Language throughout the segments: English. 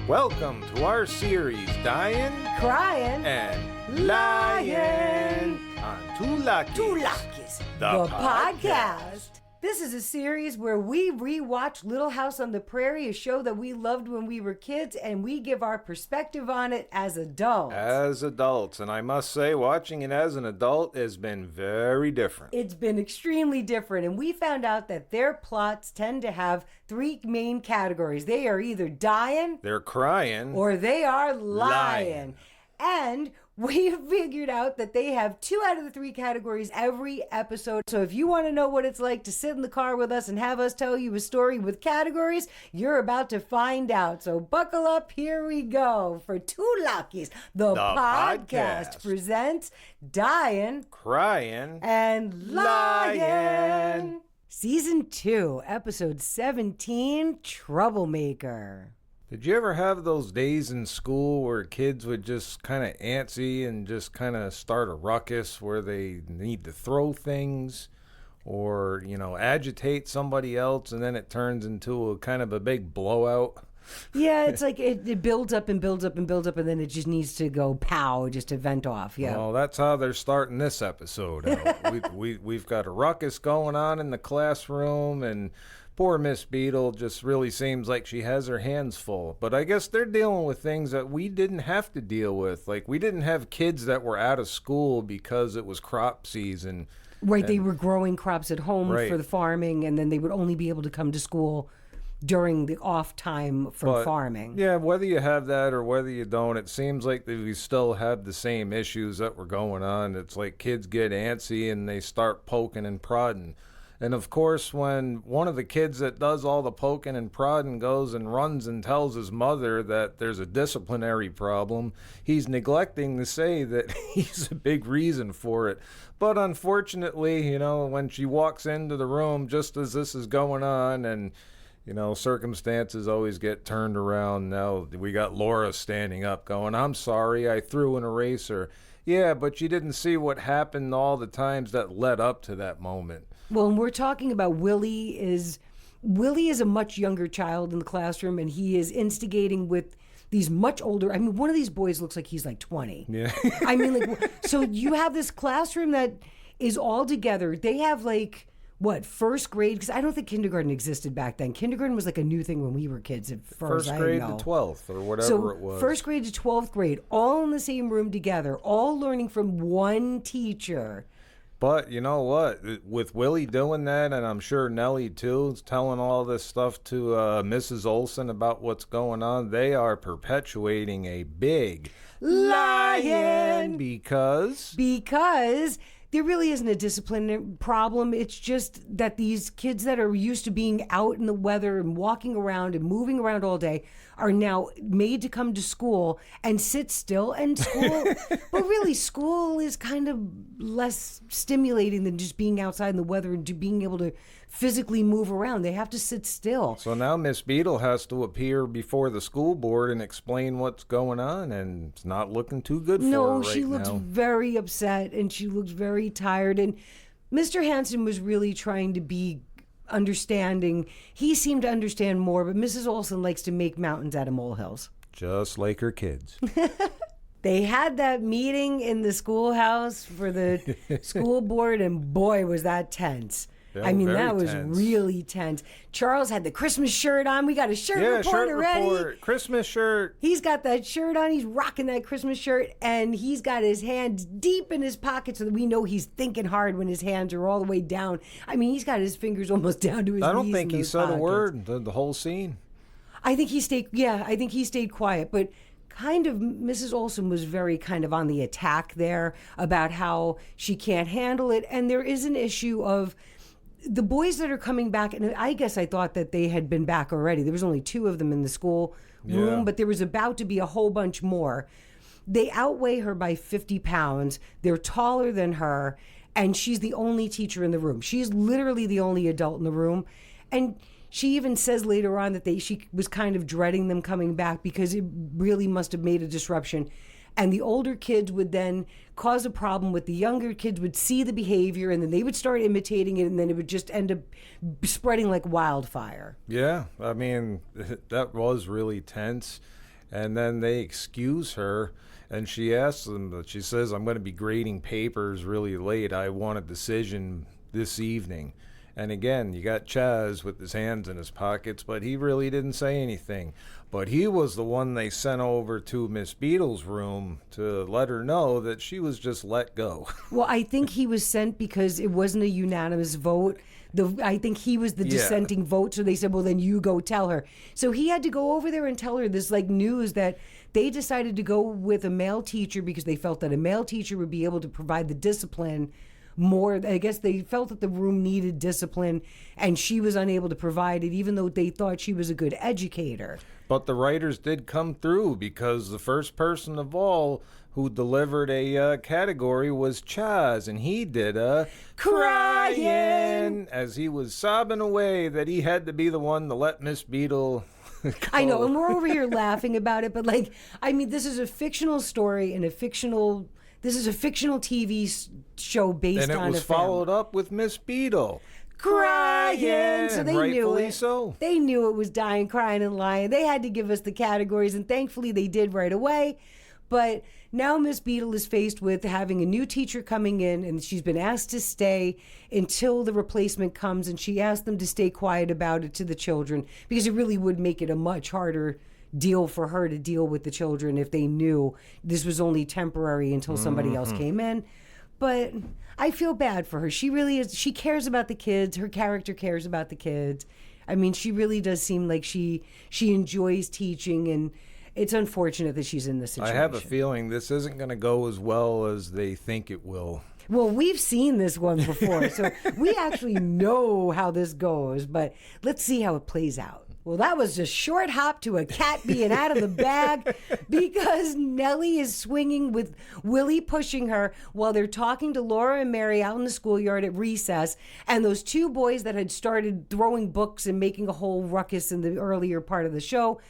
Welcome to our series, Dyin, Cryin, and Lyin on Two Luckies, the podcast. This is a series where we rewatch Little House on the Prairie, a show that we loved when we were kids, and we give our perspective on it as adults. As adults, and I must say, watching it as an adult has been very different. It's been extremely different, and we found out that their plots tend to have three main categories. They are either dying, They're crying, or they are lying. Lying. And we figured out that they have 2 out of the 3 categories every episode. So if you want to know what it's like to sit in the car with us and have us tell you a story with categories, you're about to find out. So buckle up. Here we go. For Two Luckies, the podcast presents Dyin, Cryin, and Lyin. Season 2, episode 17, Troublemaker. Did you ever have those days in school where kids would just kind of antsy and just kind of start a ruckus where they need to throw things or, agitate somebody else, and then it turns into a kind of a big blowout? Yeah, it's like it builds up and builds up and builds up, and then it just needs to go pow, just to vent off. Yeah. Well, that's how they're starting this episode out. We've got a ruckus going on in the classroom, and poor Miss Beadle just really seems like she has her hands full. But I guess they're dealing with things that we didn't have to deal with. Like, we didn't have kids that were out of school because it was crop season. Right, they were growing crops at home for the farming, and then they would only be able to come to school during the off time from farming. Yeah, whether you have that or whether you don't, it seems like that we still have the same issues that were going on. It's like kids get antsy and they start poking and prodding. And of course, when one of the kids that does all the poking and prodding goes and runs and tells his mother that there's a disciplinary problem, he's neglecting to say that he's a big reason for it. But unfortunately, when she walks into the room just as this is going on, and circumstances always get turned around. Now we got Laura standing up going, "I'm sorry, I threw an eraser." Yeah, but you didn't see what happened all the times that led up to that moment. Well, and we're talking about Willie is a much younger child in the classroom, and he is instigating with these much older. I mean, one of these boys looks like he's like 20. Yeah. I mean, so you have this classroom that is all together. They have first grade? Because I don't think kindergarten existed back then. Kindergarten was like a new thing when we were kids. First grade to 12th or whatever it was. First grade to 12th grade, all in the same room together, all learning from one teacher. But you know what? With Willie doing that, and I'm sure Nellie too, telling all this stuff to Mrs. Olson about what's going on, they are perpetuating a big Lyin. Because there really isn't a discipline problem. It's just that these kids that are used to being out in the weather and walking around and moving around all day are now made to come to school and sit still. And school, but really school is kind of less stimulating than just being outside in the weather and being able to physically move around. They have to sit still. So now Miss Beadle has to appear before the school board and explain what's going on, and it's not looking too good for her right now. No, she looks very upset, and she looks very tired. And Mr. Hanson was really trying to be understanding. He seemed to understand more, but Mrs. Olson likes to make mountains out of molehills. Just like her kids. They had that meeting in the schoolhouse for the school board, and boy, was that tense. Yeah, I mean, that was tense. Really tense. Charles had the Christmas shirt on. We got a shirt report already. Report. Christmas shirt. He's got that shirt on. He's rocking that Christmas shirt, and he's got his hands deep in his pocket so that we know he's thinking hard when his hands are all the way down. I mean, he's got his fingers almost down to his knees. I don't think he said pockets. a word the whole scene. I think he stayed quiet, but kind of Mrs. Olson was very kind of on the attack there about how she can't handle it, and there is an issue of the boys that are coming back, and I guess I thought that they had been back already. There was only 2 of them in the school room, but there was about to be a whole bunch more. They outweigh her by 50 pounds. They're taller than her, and she's the only teacher in the room. She's literally the only adult in the room. And she even says later on that she was kind of dreading them coming back because it really must have made a disruption. And the older kids would then cause a problem with the younger kids, would see the behavior, and then they would start imitating it, and then it would just end up spreading like wildfire. Yeah, I mean, that was really tense. And then they excuse her, and she asks them, but she says, I'm going to be grading papers really late. I want a decision this evening. And again, you got Chaz with his hands in his pockets, but he really didn't say anything. But he was the one they sent over to Miss Beadle's room to let her know that she was just let go. Well, I think he was sent because it wasn't a unanimous vote. I think he was the dissenting vote, so they said, well, then you go tell her. So he had to go over there and tell her this news that they decided to go with a male teacher because they felt that a male teacher would be able to provide the discipline more. I guess they felt that the room needed discipline, and she was unable to provide it, even though they thought she was a good educator. But the writers did come through, because the first person of all who delivered a category was Chaz, and he did a Cryin as he was sobbing away that he had to be the one to let Miss Beadle go. I know, and we're over here laughing about it, but this is a fictional story and this is a fictional TV show based on a And it was followed up with Miss Beadle. Cryin. So they knew it. So. They knew it was Dyin, Cryin, and Lyin. They had to give us the categories, and thankfully they did right away. But now Miss Beadle is faced with having a new teacher coming in, and she's been asked to stay until the replacement comes, and she asked them to stay quiet about it to the children, because it really would make it a much harder deal for her to deal with the children if they knew this was only temporary until somebody else came in. But I feel bad for her. She really is. She cares about the kids. Her character cares about the kids. I mean, she really does seem like she enjoys teaching, and it's unfortunate that she's in this situation. I have a feeling this isn't going to go as well as they think it will. Well, we've seen this one before, so we actually know how this goes, but let's see how it plays out. Well, that was a short hop to a cat being out of the bag, because Nellie is swinging with Willie pushing her while they're talking to Laura and Mary out in the schoolyard at recess. And those two boys that had started throwing books and making a whole ruckus in the earlier part of the show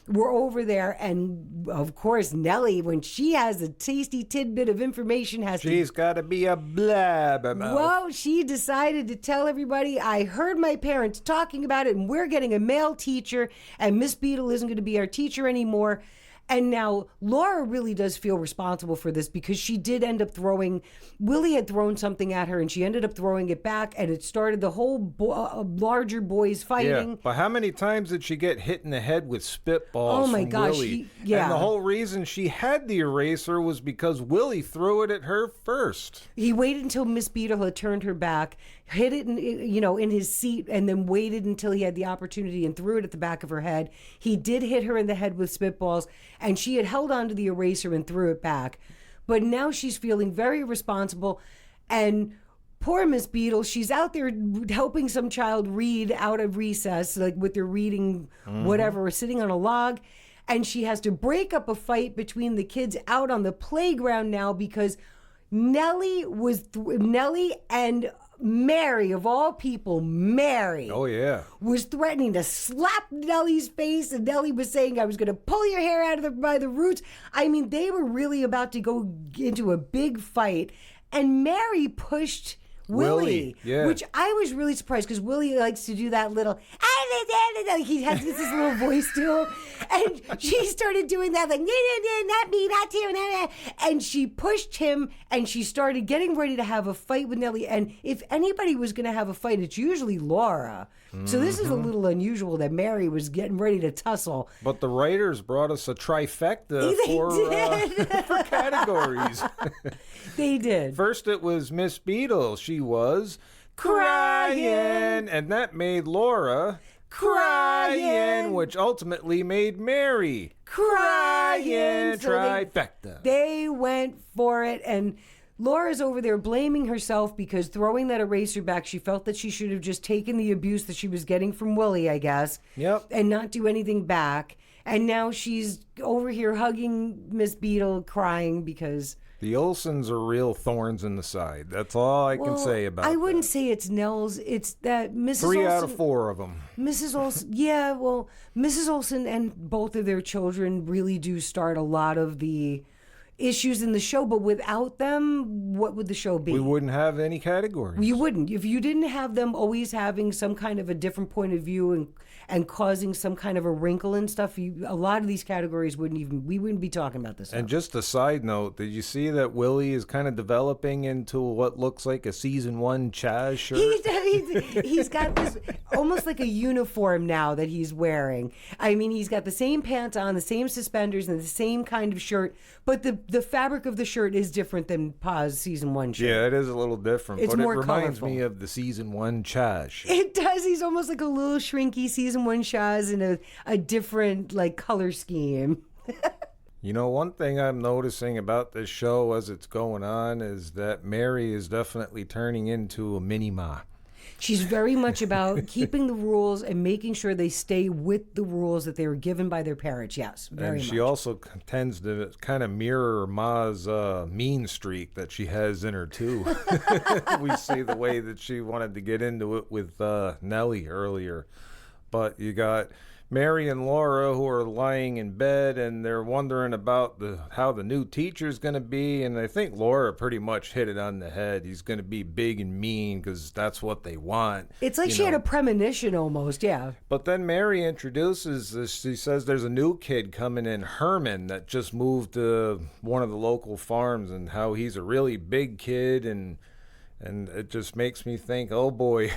were over there. And of course, Nellie, when she has a tasty tidbit of information, she's got to be a blabbermouth. Well, she decided to tell everybody, I heard my parents talking about it, and we're getting a male teacher, and Miss Beadle isn't going to be our teacher anymore. And now Laura really does feel responsible for this, because she did end up Willie had thrown something at her, and she ended up throwing it back, and it started the whole larger boys fighting. Yeah, but how many times did she get hit in the head with spitballs from Willie? And the whole reason she had the eraser was because Willie threw it at her first. He waited until Miss Beadle had turned her back, hit it in his seat, and then waited until he had the opportunity and threw it at the back of her head. He did hit her in the head with spitballs, and she had held onto the eraser and threw it back. But now she's feeling very responsible, and poor Miss Beadle, she's out there helping some child read out of recess, with their reading whatever, sitting on a log, and she has to break up a fight between the kids out on the playground now, because Nellie and Mary, of all people, Mary, was threatening to slap Nellie's face, and Nellie was saying, I was going to pull your hair out by the roots. I mean, they were really about to go into a big fight, and Mary pushed Willie, which I was really surprised, because Willie likes to do that little, he has this little voice to him, and she started doing that, not me, not you, and she pushed him, and she started getting ready to have a fight with Nellie. And if anybody was going to have a fight, it's usually Laura. So this is a little unusual that Mary was getting ready to tussle. But the writers brought us a trifecta for categories. They did. First it was Miss Beadle. She was Cryin, and that made Laura Cryin, which ultimately made Mary Cryin. So Trifecta. They went for it, and Laura's over there blaming herself, because throwing that eraser back, she felt that she should have just taken the abuse that she was getting from Willie, I guess, and not do anything back. And now she's over here hugging Miss Beadle, crying because the Olsons are real thorns in the side. That's all I can say about it. I wouldn't say it's Nell's. It's that Mrs. 3 Olsen, out of 4 of them. Mrs. Olsen, Mrs. Olsen and both of their children really do start a lot of the issues in the show, but without them, what would the show be? We wouldn't have any categories. You wouldn't. If you didn't have them always having some kind of a different point of view and causing some kind of a wrinkle and stuff, a lot of these categories we wouldn't be talking about this stuff. And just a side note, did you see that Willie is kind of developing into what looks like a season 1 Chaz shirt? He's got this almost like a uniform now that he's wearing. I mean, he's got the same pants on, the same suspenders, and the same kind of shirt, but the fabric of the shirt is different than Pa's season 1 shirt. Yeah, it is a little different, It's but more it reminds colorful. me of the season 1 Chaz shirt. It does. He's almost like a little shrinky season 1 Chaz in a different like color scheme. You know, one thing I'm noticing about this show as it's going on is that Mary is definitely turning into a mini-ma. She's very much about keeping the rules and making sure they stay with the rules that they were given by their parents. Yes, very And she much. also tends to kind of mirror Ma's mean streak that she has in her, too. We see the way that she wanted to get into it with Nellie earlier. But you got Mary and Laura who are lying in bed and they're wondering about how the new teacher's going to be. And I think Laura pretty much hit it on the head. He's going to be big and mean because that's what they want. It's like she had a premonition almost, yeah. But then Mary introduces this. She says there's a new kid coming in, Herman, that just moved to one of the local farms and how he's a really big kid. And it just makes me think, oh boy,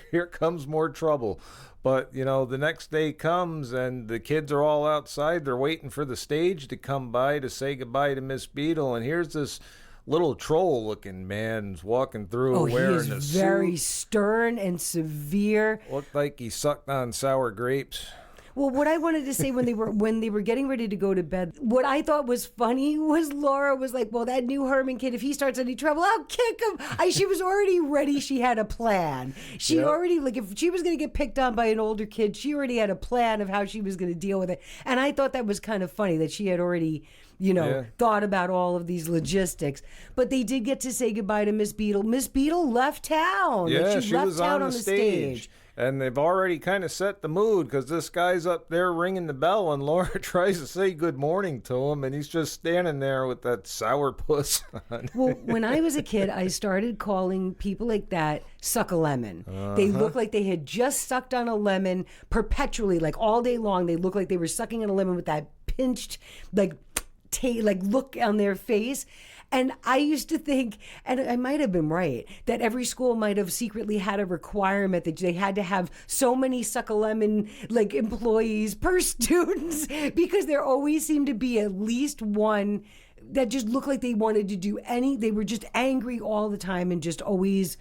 here comes more trouble. But, you know, the next day comes and the kids are all outside. They're waiting for the stage to come by to say goodbye to Miss Beadle. And here's this little troll-looking man walking through wearing a suit. He is very stern and severe. Looked like he sucked on sour grapes. Well, what I wanted to say when they were getting ready to go to bed, what I thought was funny was Laura was like, well, that new Herman kid, if he starts any trouble, I'll kick him. She was already ready. She had a plan. She already, like, if she was going to get picked on by an older kid, she already had a plan of how she was going to deal with it. And I thought that was kind of funny that she had already, thought about all of these logistics. But they did get to say goodbye to Miss Beadle. Miss Beadle left town. Yeah, she she left was town on the stage. And they've already kind of set the mood because this guy's up there ringing the bell and Laura tries to say good morning to him and he's just standing there with that sourpuss on. Well, when I was a kid, I started calling people like that suck-a-lemon. They looked like they had just sucked on a lemon perpetually, like all day long. They looked like they were sucking on a lemon with that pinched, like look on their face. And I used to think, and I might have been right, that every school might have secretly had a requirement that they had to have so many suck-a-lemon like employees per students because there always seemed to be at least one that just looked like they wanted to do they were just angry all the time and just always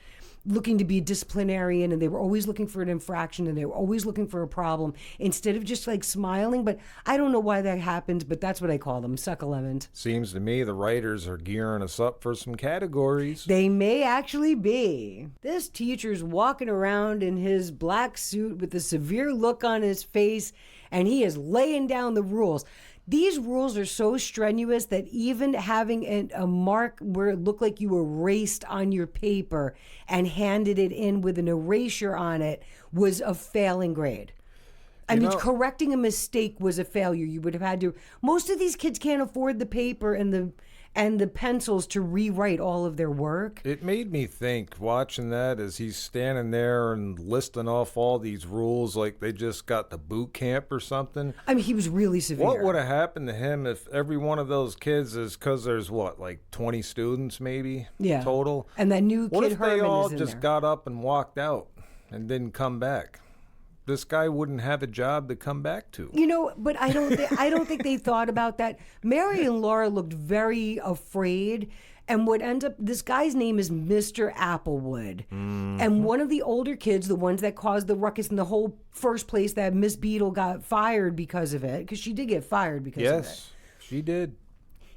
looking to be disciplinarian, and they were always looking for an infraction, and they were always looking for a problem instead of just like smiling. But I don't know why that happens, but that's what I call them, suck-a-lemons. Seems to me the writers are gearing us up for some categories. They may actually be. This teacher's walking around in his black suit with a severe look on his face, and he is laying down the rules. These rules are so strenuous that even having a mark where it looked like you erased on your paper and handed it in with an erasure on it was a failing grade. I mean, correcting a mistake was a failure. You would have had to. Most of these kids can't afford the paper and the pencils to rewrite all of their work. It made me think, watching that, as he's standing there and listing off all these rules like they just got to boot camp or something. I mean, he was really severe. What would have happened to him if every one of those kids is, because there's like 20 students maybe total? And that new what kid if Herman they all is in just there? got up and walked out and didn't come back? This guy wouldn't have a job to come back to. But I don't think they thought about that. Mary and Laura looked very afraid. And what ends up, this guy's name is Mr. Applewood. Mm-hmm. And one of the older kids, the ones that caused the ruckus in the whole first place that Miss Beadle got fired because of it, because she did get fired because of it. Yes, she did.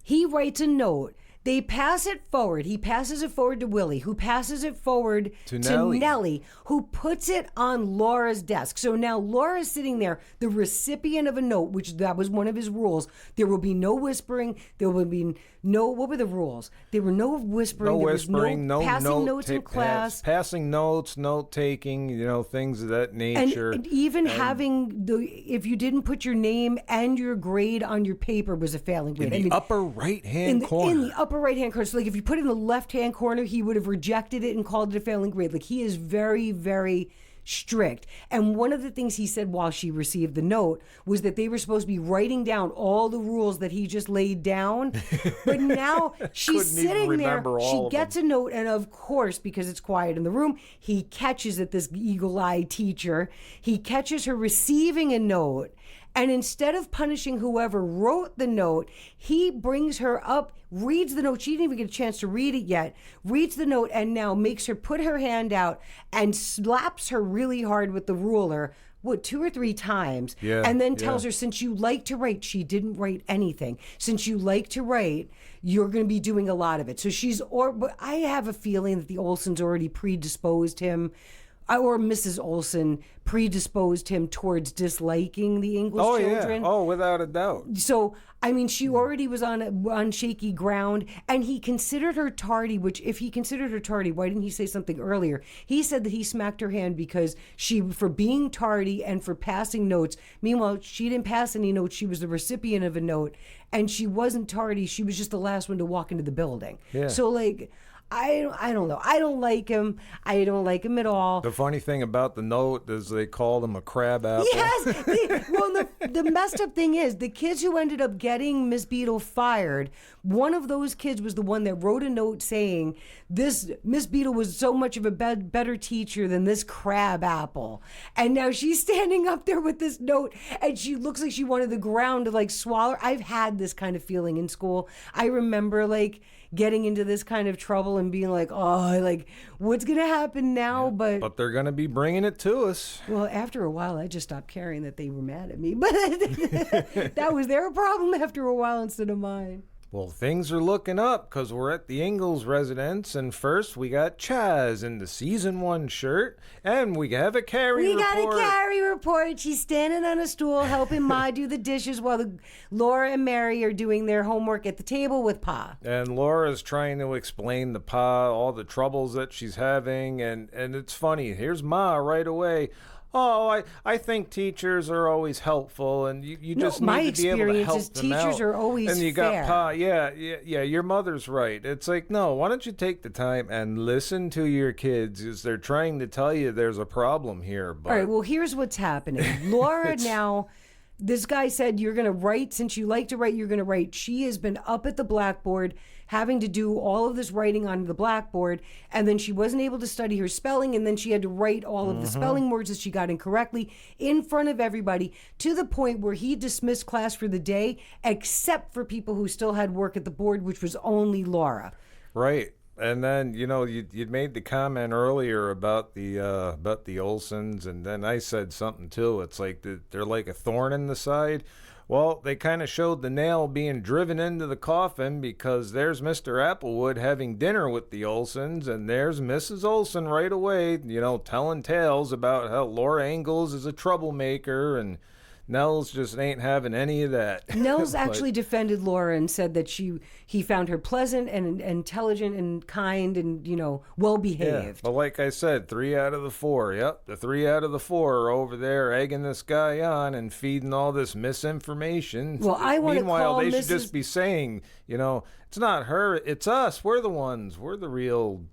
He writes a note They pass it forward. He passes it forward to Willie, who passes it forward to Nellie, who puts it on Laura's desk. So now Laura's sitting there, the recipient of a note, which that was one of his rules. There will be no whispering. There will be no, what were the rules? There were no whispering. No whispering, no passing notes in class. Passing notes, note taking, things of that nature. And even having if you didn't put your name and your grade on your paper was a failing grade. In the upper right-hand corner. In the upper right-hand corner. So like if you put it in the left-hand corner, he would have rejected it and called it a failing grade. Like he is very, very strict. And one of the things he said while she received the note was that they were supposed to be writing down all the rules that he just laid down. But now she's sitting there, she gets a note, and of course, because it's quiet in the room, he catches it, this eagle-eyed teacher. He catches her receiving a note. And instead of punishing whoever wrote the note, he brings her up, reads the note. She didn't even get a chance to read it yet. Reads the note and now makes her put her hand out and slaps her really hard with the ruler. 2 or 3 times. Yeah, and then tells her, since you like to write, she didn't write anything. Since you like to write, you're going to be doing a lot of it. So but I have a feeling that the Olsens already predisposed him, or Mrs. Olsen predisposed him towards disliking the English children. Oh, without a doubt. So, I mean, she already was on shaky ground, and he considered her tardy, which if he considered her tardy, why didn't he say something earlier? He said that he smacked her hand because for being tardy and for passing notes. Meanwhile, she didn't pass any notes. She was the recipient of a note, and she wasn't tardy. She was just the last one to walk into the building. Yeah. So, like, I don't know. I don't like him. I don't like him at all. The funny thing about the note is they called him a crab apple. Yes. The messed up thing is the kids who ended up getting Miss Beadle fired, one of those kids was the one that wrote a note saying this Miss Beadle was so much of a better teacher than this crab apple. And now she's standing up there with this note and she looks like she wanted the ground to like swallow. I've had this kind of feeling in school. I remember getting into this kind of trouble and being like, what's going to happen now? Yeah, but they're going to be bringing it to us. Well, after a while, I just stopped caring that they were mad at me. But that was their problem after a while instead of mine. Well, things are looking up because we're at the Ingalls residence, and first we got Chaz in the season 1 shirt, and we have a Carrie report. We got a Carrie report. She's standing on a stool helping Ma do the dishes while Laura and Mary are doing their homework at the table with Pa. And Laura's trying to explain to Pa all the troubles that she's having, and it's funny. Here's Ma right away. Oh, I think teachers are always helpful, and you just need to be able to help them out. My experience is teachers are always fair. And you got Pa, yeah, your mother's right. It's like, no, why don't you take the time and listen to your kids as they're trying to tell you there's a problem here. But... All right, well, here's what's happening. Laura now... This guy said, you're going to write, since you like to write, you're going to write. She has been up at the blackboard having to do all of this writing on the blackboard, and then she wasn't able to study her spelling, and then she had to write all of the spelling words that she got incorrectly in front of everybody, to the point where he dismissed class for the day, except for people who still had work at the board, which was only Laura. Right. And then, you'd made the comment earlier about the Olsens, and then I said something too. It's like they're like a thorn in the side. Well, they kind of showed the nail being driven into the coffin, because there's Mr. Applewood having dinner with the Olsens, and there's Mrs. Olsen right away, telling tales about how Laura Ingalls is a troublemaker, and Nels just ain't having any of that. Nels actually defended Laura and said that he found her pleasant and intelligent and kind and, well behaved. Yeah, but like I said, 3 out of the 4. Yep, the 3 out of the 4 are over there egging this guy on and feeding all this misinformation. Well, I want to Meanwhile, call they should just be saying, it's not her, it's us. We're the ones. We're the real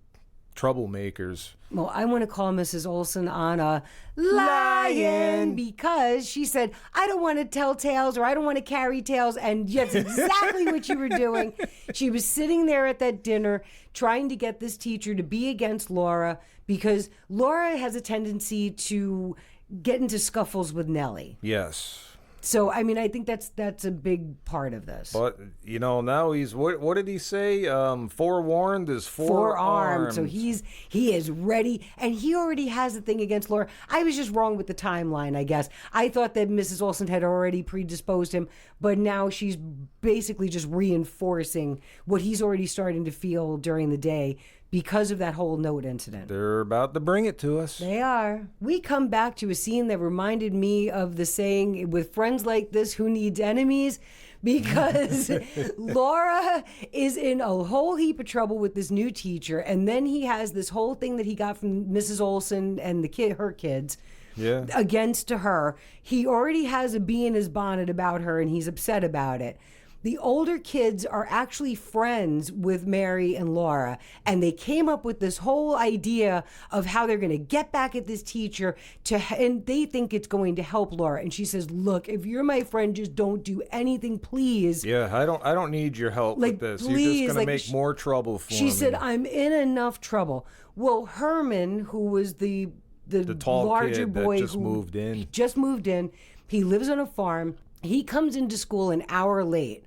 troublemakers. Well, I want to call Mrs. Olsen on a Lyin, because she said, I don't want to tell tales, or I don't want to carry tales, and that's exactly what you were doing. She was sitting there at that dinner trying to get this teacher to be against Laura, because Laura has a tendency to get into scuffles with Nellie. Yes. So, I mean, I think that's a big part of this. But, now he's, what did he say? Forewarned is forearmed. So he is ready, and he already has a thing against Laura. I was just wrong with the timeline, I guess. I thought that Mrs. Olsen had already predisposed him, but now she's basically just reinforcing what he's already starting to feel during the day because of that whole note incident. They're about to bring it to us. They are. We come back to a scene that reminded me of the saying, with friends like this, who needs enemies? Because Laura is in a whole heap of trouble with this new teacher, and then he has this whole thing that he got from Mrs. Olsen and her kids. Yeah. Against her. He already has a bee in his bonnet about her, and he's upset about it. The older kids are actually friends with Mary and Laura, and they came up with this whole idea of how they're going to get back at this teacher, and they think it's going to help Laura. And she says, "Look, if you're my friend, just don't do anything, please." Yeah, I don't need your help with this. Please, you're just going to make more trouble for me. She said, "I'm in enough trouble." Well, Herman, who was the tall larger kid boy that just who moved in. Just moved in. He lives on a farm. He comes into school an hour late.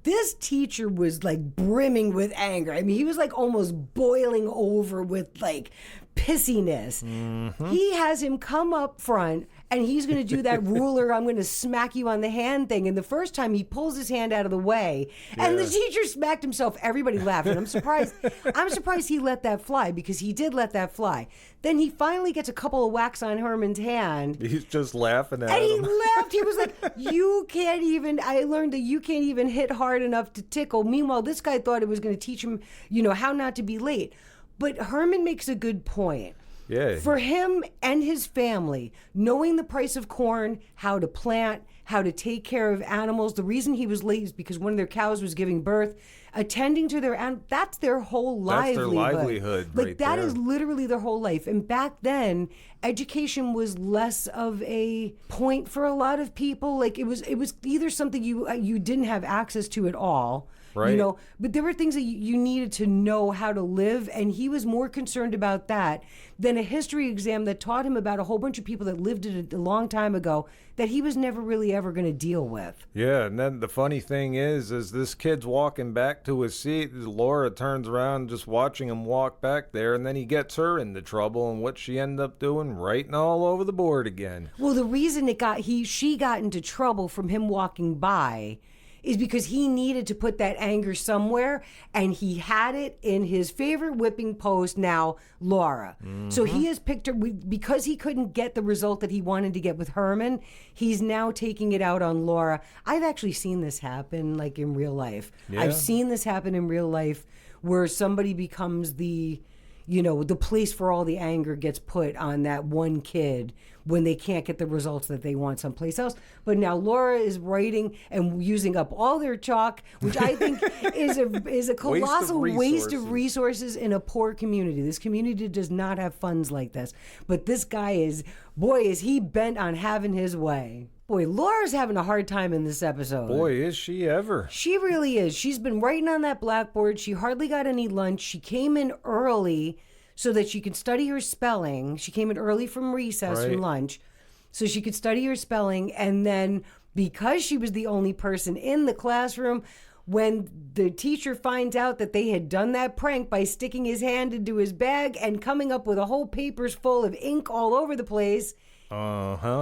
This teacher was like brimming with anger. I mean, he was like almost boiling over with like pissiness. Mm-hmm. He has him come up front, and he's going to do that ruler, I'm going to smack you on the hand thing. And the first time he pulls his hand out of the way, and the teacher smacked himself. Everybody laughed. And I'm surprised he let that fly, because he did let that fly. Then he finally gets a couple of whacks on Herman's hand. He's just laughing at him. And he laughed. He was like, I learned that you can't even hit hard enough to tickle. Meanwhile, this guy thought it was going to teach him, how not to be late. But Herman makes a good point. Yeah. For him and his family, knowing the price of corn, how to plant, how to take care of animals, the reason he was late is because one of their cows was giving birth, attending to their animals, that's their whole livelihood. That's their livelihood right that there. is literally their whole life. And back then, education was less of a point for a lot of people. Like it was either something you didn't have access to at all. Right. But there were things that you needed to know how to live, and he was more concerned about that than a history exam that taught him about a whole bunch of people that lived it a long time ago that he was never really ever going to deal with. Yeah, and then the funny thing is this kid's walking back to his seat. Laura turns around just watching him walk back there, and then he gets her into trouble, and what she ended up doing, writing all over the board again. Well, the reason she got into trouble from him walking by is because he needed to put that anger somewhere, and he had it in his favorite whipping post now, Laura. Mm-hmm. So he has picked her, because he couldn't get the result that he wanted to get with Herman, he's now taking it out on Laura. I've actually seen this happen, like in real life. Yeah. I've seen this happen in real life where somebody becomes the place for all the anger gets put on that one kid when they can't get the results that they want someplace else. But now Laura is writing and using up all their chalk, which I think is a colossal waste of resources in a poor community. This community does not have funds like this. But this guy is he bent on having his way. Boy, Laura's having a hard time in this episode. Boy, is she ever. She really is. She's been writing on that blackboard. She hardly got any lunch. She came in early so that she could study her spelling. She came in early from recess, from lunch, so she could study her spelling. And then because she was the only person in the classroom, when the teacher finds out that they had done that prank by sticking his hand into his bag and coming up with a whole papers full of ink all over the place,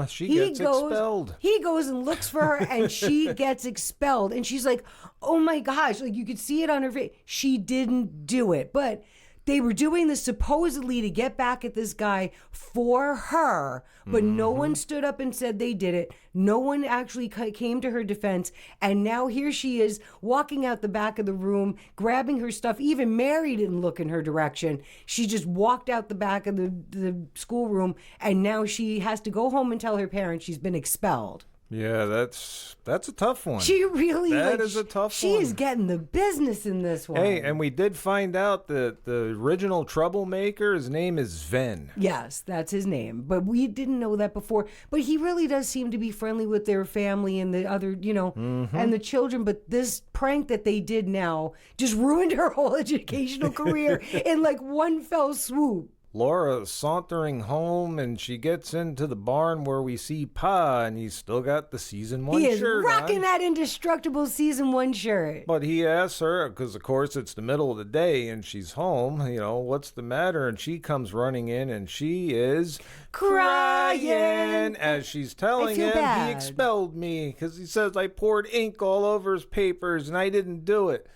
she gets expelled. He goes and looks for her, and she gets expelled. And she's like, oh my gosh, like you could see it on her face. She didn't do it. But they were doing this supposedly to get back at this guy for her, but no one stood up and said they did it. No one actually came to her defense. And now here she is walking out the back of the room, grabbing her stuff. Even Mary didn't look in her direction. She just walked out the back of the schoolroom, and now she has to go home and tell her parents she's been expelled. Yeah, that's a tough one. She really is a tough one. She is getting the business in this one. Hey, and we did find out that the original troublemaker, his name is Ven. Yes, that's his name. But we didn't know that before. But he really does seem to be friendly with their family and the other, and the children. But this prank that they did now just ruined her whole educational career in like one fell swoop. Laura sauntering home, and she gets into the barn where we see Pa, and he's still got the season 1 He is shirt rocking on. that indestructible season 1 shirt. But he asks her, because of course it's the middle of the day and she's home, what's the matter? And she comes running in and she is crying as she's telling him bad. he expelled me because he says I poured ink all over his papers and I didn't do it.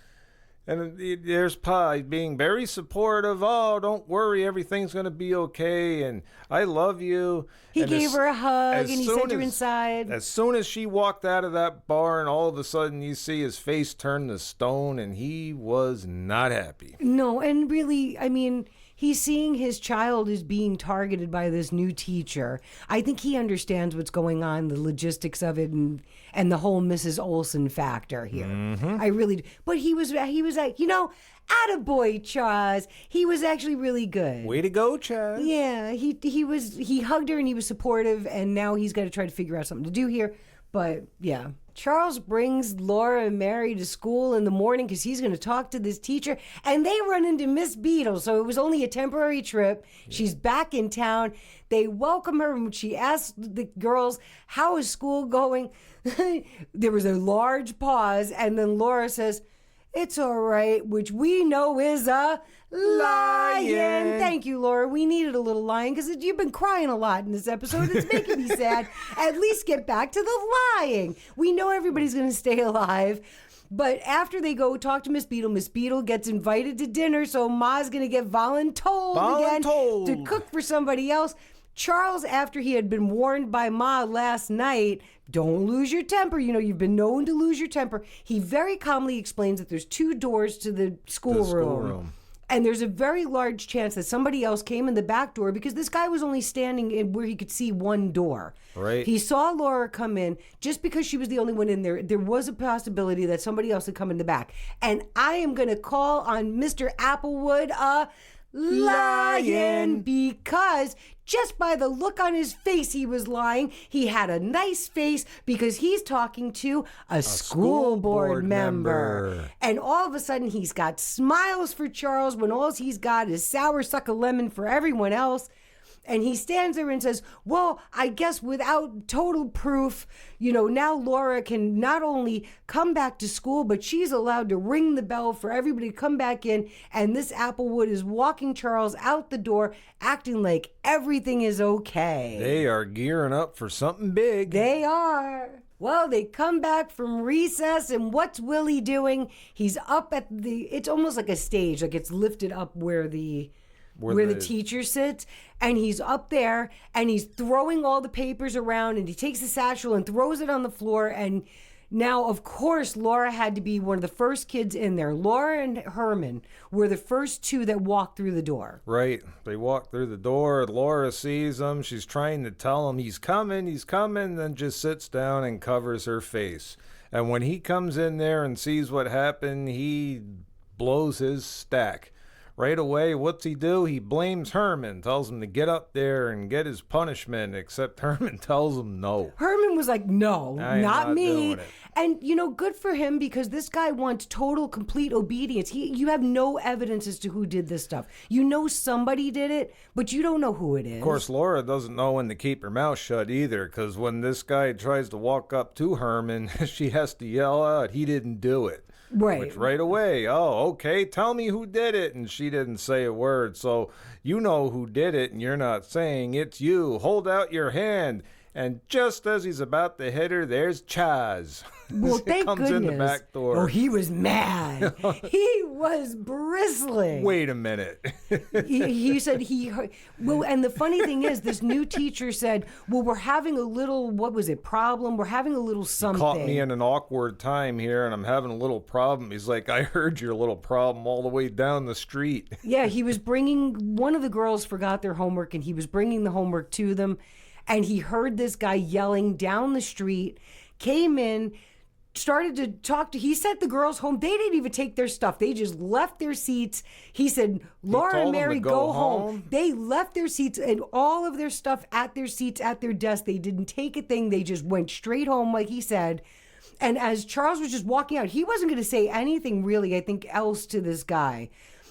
And there's Pa being very supportive. Oh, don't worry, everything's going to be okay, and I love you. He And gave her a hug, and he sent her as- inside. As soon as she walked out of that barn, all of a sudden you see his face turn to stone, and he was not happy. No, and really, I mean, he's seeing his child is being targeted by this new teacher. I think he understands what's going on, the logistics of it, and the whole Mrs. Olsen factor here. I really do. But he was like, attaboy, Chaz. He was actually really good. Way to go, Chaz. Yeah, he hugged her and he was supportive, and now he's got to try to figure out something to do here. But yeah, Charles brings Laura and Mary to school in the morning because he's going to talk to this teacher, and they run into Miss Beadle. So it was only a temporary trip. Yeah. She's back in town. They welcome her, and she asks the girls, "How is school going?" There was a large pause, and then Laura says, "It's all right," which we know is a Lyin. Thank you, Laura. We needed a little Lyin because you've been crying a lot in this episode. It's making me sad. At least get back to the lying. We know everybody's going to stay alive. But after they go talk to Miss Beadle gets invited to dinner, so Ma's going to get voluntold again to cook for somebody else. Charles, after he had been warned by Ma last night, don't lose your temper. You've been known to lose your temper. He very calmly explains that there's 2 doors to the schoolroom. And there's a very large chance that somebody else came in the back door because this guy was only standing in where he could see 1 door. Right. He saw Laura come in. Just because she was the only one in there, there was a possibility that somebody else had come in the back. And I am going to call on Mr. Applewood a Lyin because just by the look on his face, he was lying. He had a nice face because he's talking to a school board member. And all of a sudden, he's got smiles for Charles when all he's got is sour suck a lemon for everyone else. And he stands there and says, well, I guess without total proof, now Laura can not only come back to school, but she's allowed to ring the bell for everybody to come back in. And this Applewood is walking Charles out the door, acting like everything is okay. They are gearing up for something big. They are. Well, they come back from recess, and what's Willie doing? He's up at it's almost like a stage, like it's lifted up where the teacher sits, and he's up there and he's throwing all the papers around, and he takes the satchel and throws it on the floor. And now, of course, Laura had to be one of the first kids in there. Laura and Herman were the first 2 that walked through the door. Right. They walk through the door. Laura sees him. She's trying to tell him he's coming, then just sits down and covers her face. And when he comes in there and sees what happened, he blows his stack. Right away, what's he do? He blames Herman, tells him to get up there and get his punishment, except Herman tells him no. Herman was like, no, not me. Doing it. And, good for him because this guy wants total, complete obedience. You have no evidence as to who did this stuff. You know somebody did it, but you don't know who it is. Of course, Laura doesn't know when to keep her mouth shut either, because when this guy tries to walk up to Herman, she has to yell out, he didn't do it. Right. Which right away, okay, tell me who did it. And she didn't say a word. So you know who did it, and you're not saying it's you. Hold out your hand. And just as he's about to hit her, there's Chaz. Well, thank comes goodness. in the back door. Oh, he was mad. He was bristling. Wait a minute. He said well, and the funny thing is, this new teacher said, well, we're having a little, problem? We're having a little something. Caught me in an awkward time here, and I'm having a little problem. He's like, I heard your little problem all the way down the street. Yeah, he was one of the girls forgot their homework, and he was bringing the homework to them. And he heard this guy yelling down the street, came in, started to talk he sent the girls home. They didn't even take their stuff. They just left their seats. He said, Laura and Mary, go home. They left their seats and all of their stuff at their seats, at their desk. They didn't take a thing. They just went straight home, like he said. And as Charles was just walking out, he wasn't going to say anything really, I think, else to this guy.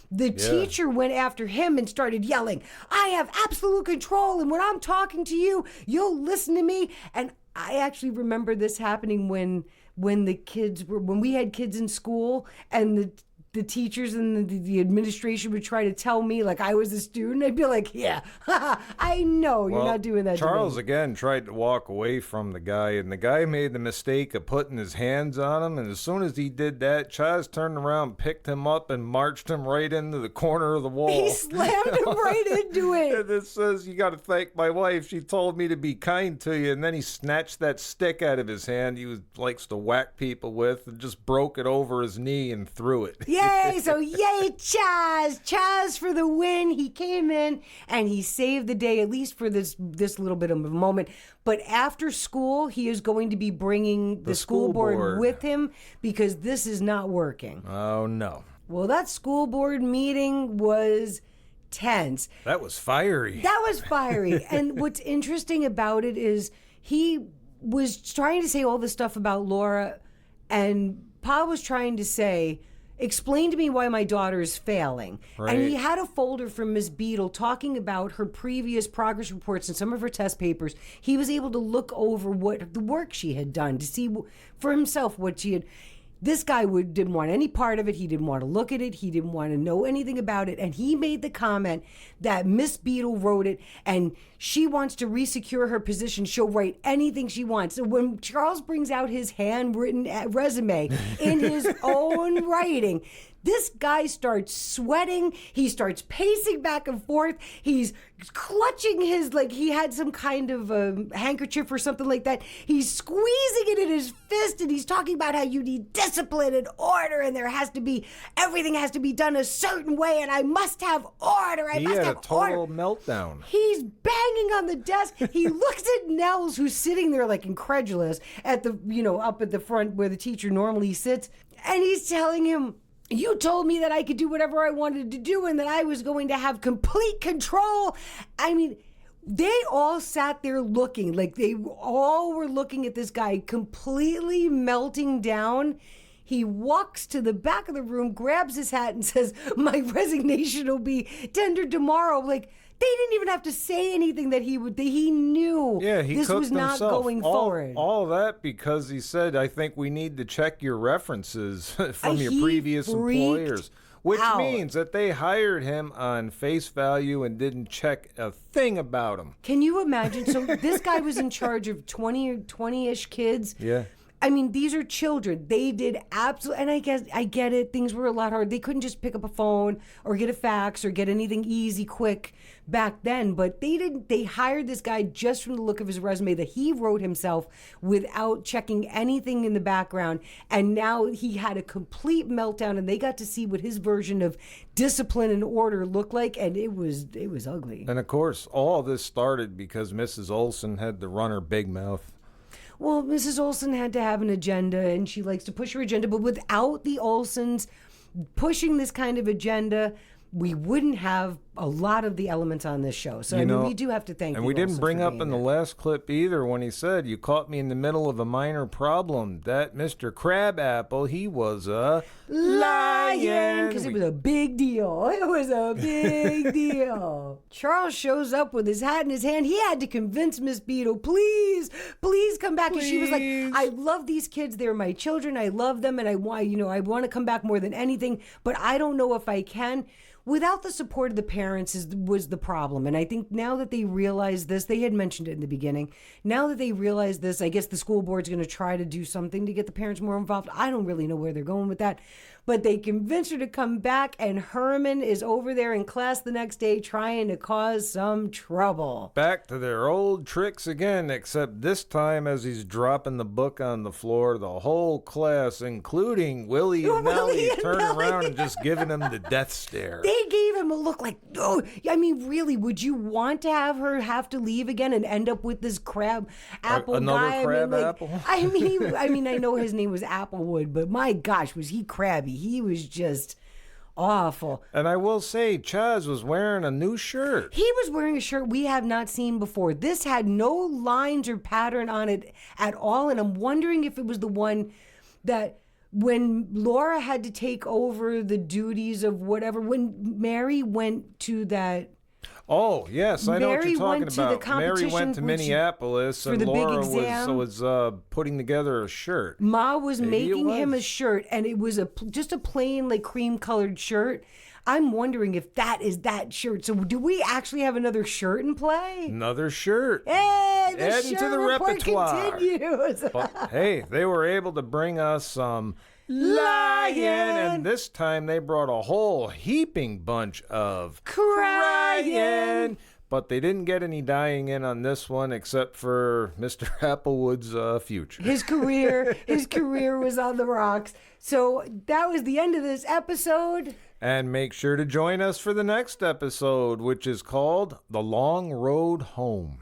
The teacher went after him and started yelling, I have absolute control, and when I'm talking to you, you'll listen to me. And I actually remember this happening when we had kids in school, and the teachers and the administration would try to tell me like I was a student. I'd be like, yeah, I know you're not doing that. Charles again tried to walk away from the guy, and the guy made the mistake of putting his hands on him. And as soon as he did that, Chaz turned around, picked him up, and marched him right into the corner of the wall. He slammed him right into it. And it says, you got to thank my wife. She told me to be kind to you. And then he snatched that stick out of his hand he likes to whack people with, and just broke it over his knee and threw it. Yay! So yay, Chaz! Chaz for the win. He came in and he saved the day, at least for this little bit of a moment. But after school, he is going to be bringing the school board with him because this is not working. Oh, no. Well, that school board meeting was tense. That was fiery. And what's interesting about it is he was trying to say all this stuff about Laura, and Pa was trying to say, explain to me why my daughter is failing. Right. And he had a folder from Miss Beadle talking about her previous progress reports and some of her test papers. He was able to look over what the work she had done to see for himself what she had. This guy didn't want any part of it. He didn't want to look at it. He didn't want to know anything about it. And he made the comment that Miss Beadle wrote it and she wants to resecure her position. She'll write anything she wants. So when Charles brings out his handwritten resume in his own writing, this guy starts sweating. He starts pacing back and forth. He's clutching he had some kind of a handkerchief or something like that. He's squeezing it in his fist, and he's talking about how you need discipline and order, and everything has to be done a certain way, and I must have order. He had a total meltdown. He's banging on the desk. He looks at Nels, who's sitting there like incredulous at up at the front where the teacher normally sits, and he's telling him, you told me that I could do whatever I wanted to do and that I was going to have complete control. I mean, they all sat there looking like they all were looking at this guy completely melting down. He walks to the back of the room, grabs his hat and says, my resignation will be tendered tomorrow. Like, they didn't even have to say anything that he knew this was not going forward. All that because he said, I think we need to check your references from your previous employers. Which means that they hired him on face value and didn't check a thing about him. Can you imagine? So this guy was in charge of 20-ish kids. Yeah. I mean, these are children. They did absolutely, and I get it. Things were a lot hard. They couldn't just pick up a phone or get a fax or get anything easy, quick back then. But they didn't. They hired this guy just from the look of his resume that he wrote himself without checking anything in the background. And now he had a complete meltdown, and they got to see what his version of discipline and order looked like, and it was ugly. And of course, all this started because Mrs. Olson had to run her big mouth. Well, Mrs. Olson had to have an agenda, and she likes to push her agenda. But without the Olsons pushing this kind of agenda, we wouldn't have a lot of the elements on this show. So, we do have to thank And we didn't bring up in the last clip either when he said, you caught me in the middle of a minor problem. That Mr. Crabapple, he was a lion. Because it was a big deal. It was a big deal. Charles shows up with his hat in his hand. He had to convince Miss Beadle, please come back. And she was like, I love these kids. They're my children. I love them. And I want to come back more than anything. But I don't know if I can. Without the support of the parents was the problem. And I think now that they realize this, they had mentioned it in the beginning. Now that they realize this, I guess the school board's going to try to do something to get the parents more involved. I don't really know where they're going with that. But they convinced her to come back, and Herman is over there in class the next day trying to cause some trouble. Back to their old tricks again, except this time as he's dropping the book on the floor, the whole class, including Willie and Nellie, turn around and just giving him the death stare. They gave him a look like, oh, I mean, really, would you want to have her have to leave again and end up with this crab apple Another guy? Crab apple? I mean, I know his name was Applewood, but my gosh, was he crabby. He was just awful. And I will say, Chaz was wearing a new shirt. He was wearing a shirt we have not seen before. This had no lines or pattern on it at all, and I'm wondering if it was the one that when Laura had to take over the duties of whatever, when Mary went to that. Oh, yes, I know what you're talking about. Mary went to Minneapolis and Laura was putting together a shirt. Ma was making him a shirt, and it was just a plain, like, cream-colored shirt. I'm wondering if that is that shirt. So do we actually have another shirt in play? Another shirt. Hey, the Adding shirt to the report repertoire. continues. But, hey, they were able to bring us some Lyin, and this time they brought a whole heaping bunch of Cryin. But they didn't get any dying in on this one except for Mr. Applewood's future. His career was on the rocks. So that was the end of this episode. And make sure to join us for the next episode, which is called The Long Road Home.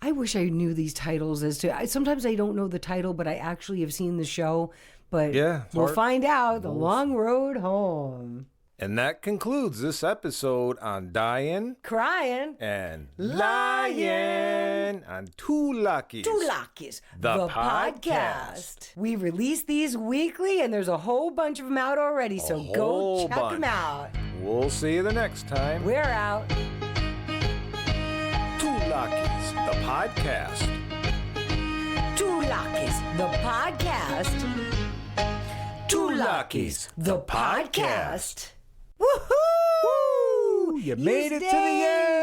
I wish I knew these titles sometimes I don't know the title, but I actually have seen the show. But we'll find out. The Long Road Home. And that concludes this episode on Dyin, Cryin, and Lyin on Two Luckies. The podcast. We release these weekly, and there's a whole bunch of them out already, so go check them out. We'll see you the next time. We're out. Two Luckies, the podcast. Two Luckies, the podcast. Two Luckies, the podcast. Woohoo! You made it to the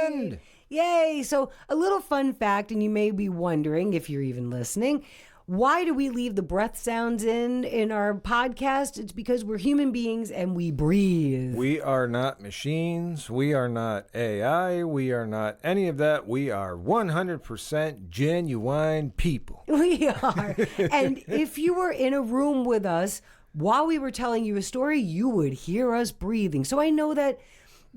end. Yay! So, a little fun fact, and you may be wondering if you're even listening, why do we leave the breath sounds in our podcast? It's because we're human beings and we breathe. We are not machines. We are not AI. We are not any of that. We are 100% genuine people. We are. And if you were in a room with us while we were telling you a story, you would hear us breathing. So I know that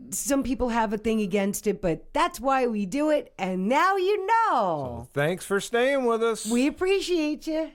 some people have a thing against it, but that's why we do it. And now you know. So thanks for staying with us. We appreciate you.